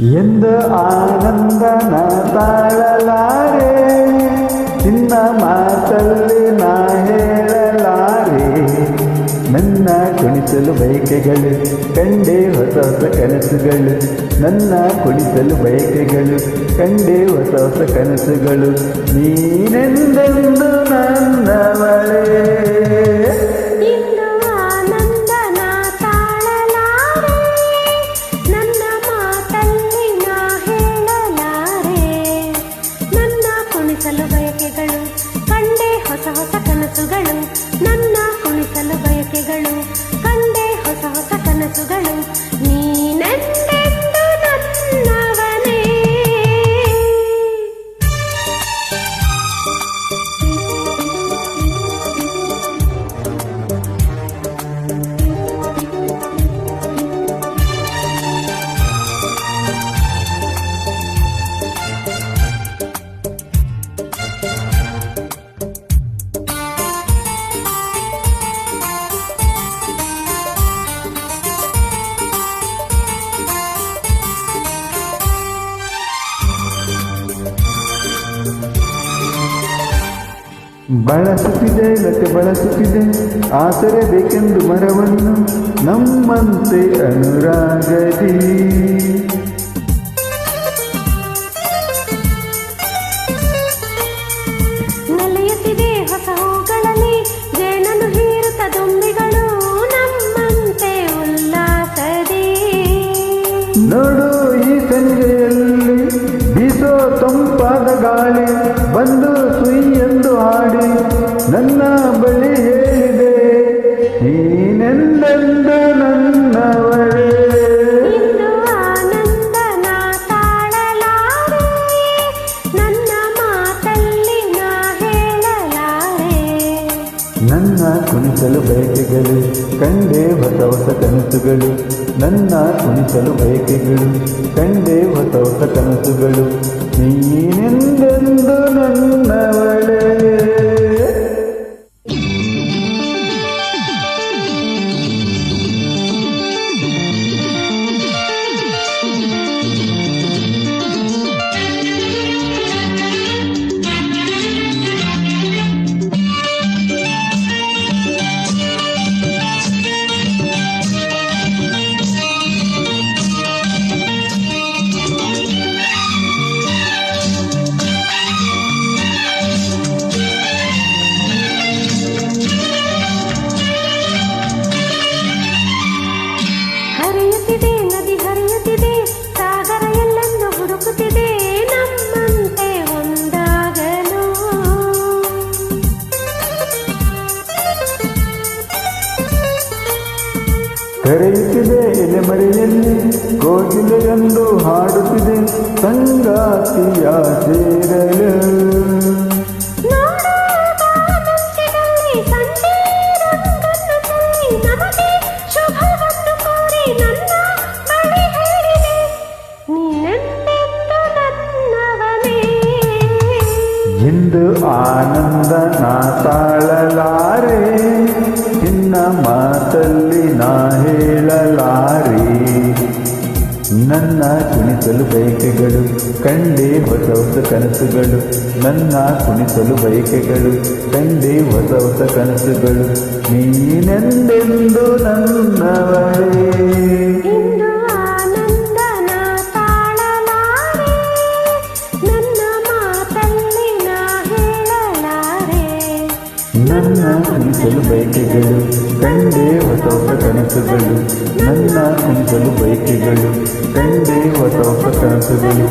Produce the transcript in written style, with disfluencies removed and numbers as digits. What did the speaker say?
ಎಂದ ಆನಂದನ ತಾಳಲಾರೆ, ನಿನ್ನ ಮಾತಲ್ಲಿ ನಾ ಹೇಳಲಾರೆ. ನನ್ನ ಕುಣಿಸಲು ಬಯಕೆಗಳು ಕಂಡೆ ಹೊಸ ಹೊಸ ಕನಸುಗಳು, ನನ್ನ ಕುಣಿಸಲು ಬಯಕೆಗಳು ಕಂಡೆ ಹೊಸ ಹೊಸ ಕನಸುಗಳು. ನೀನೆಂದೆಂದು ನನ್ನವಳೇ, ಬಯಕೆಗಳು ಕಂಡೆ ಹೊಸ ಹೊಸ ಕನಸುಗಳು, ನನ್ನ ಕುಣಿಸಲು ಬಯಕೆಗಳು ಕಂಡೆ ಹೊಸ ಹೊಸ ಕನಸುಗಳು. ನೀನೆಂದೆಂದು ನನ್ನವನೇ. ಬಳಸುತ್ತಿದೆ ಲತೆ ಬಳಸುತ್ತಿದೆ ಆಸರೆ ಬೇಕೆಂದು ಮರವನ್ನು ನಮ್ಮಂತೆ ಅನುರಾಗದಿ. ನೆಲೆಯುತ್ತಿದೆ ಹೊಸ ಹೂಗಳಲ್ಲಿ ಜೇನನ್ನು ಹೀರುತ್ತ ದುಂಬಿಗಳು ನಮ್ಮಂತೆ ಉಲ್ಲಾಸದಿ. ನೋಡು ಈ ಸಂಜೆಯಲ್ಲಿ ಬೀಸೋ ತಂಪಾದ ಗಾಳಿ ಬಂದು ಸುಯಿ ಎಂದು ಹಾಡಿ ನನ್ನ ಬಳಿ ಹೇಳಿದೆ, ನೀನೆಂದೆಂದು ನನ್ನವಳೇ. ಇಂದು ಆನಂದನ ತಾಳಲಾರೆ, ನನ್ನ ಮಾತಲ್ಲಿ ನಾ ಹೇಳಲಾರೆ. ನನ್ನ ಕುಣಿಸಲು ಬಯಕೆಗಳು ಕಂಡೆ ಹೊಸ ಹೊಸ ಕನಸುಗಳು, ನನ್ನ ಕುಣಿಸಲು ಬಯಕೆಗಳು ಕಂಡೆ ಹೊಸ ಹೊಸ ಕನಸುಗಳು. ನೀನೆಂದೆಂದು ನನ್ನವಳೇ. ಹರಿಯುತ್ತಿದೆ ನದಿ ಹರಿಯುತ್ತಿದೆ, ಸಾಗರ ಎಲ್ಲನ್ನು ಹುಡುಕುತ್ತಿದೆ ನಮ್ಮಂತೆ ಒಂದಾಗಲು. ಕರೆಯುತ್ತಿದೆ ಎಲೆಮರೆಯಲ್ಲಿ ಕೋಗಿಲೆಯೊಂದು ಹಾಡುತ್ತಿದೆ ಸಂಗಾತಿಯ ಸೇರಲು. ಎಂದು ಆನಂದ ನಾ ತಾಳಲಾರೆ, ನಿನ್ನ ಮಾತಲ್ಲಿ ನಾ ಹೇಳಲಾರೆ. ನನ್ನ ಕುಣಿಸಲು ಬಯಕೆಗಳು ಕಂಡೆ ಹೊಸ ಹೊಸ ಕನಸುಗಳು, ನನ್ನ ಕುಣಿಸಲು ಬಯಕೆಗಳು ಕಂಡೆ ಹೊಸ ಹೊಸ ಕನಸುಗಳು. ನೀನೆಂದೆಂದು ನನ್ನವಳೇ. ನನ್ನ ಕುಣಿಸಲು ಬಯಕೆಗಳು ಕಂಡೆ ಹೊಸ ಹೊಸ ಕನಸುಗಳು, ನನ್ನ ಕುಣಿಸಲು ಬಯಕೆಗಳು ಕಂಡೆ ಹೊಸ ಹೊಸ ಕನಸುಗಳು.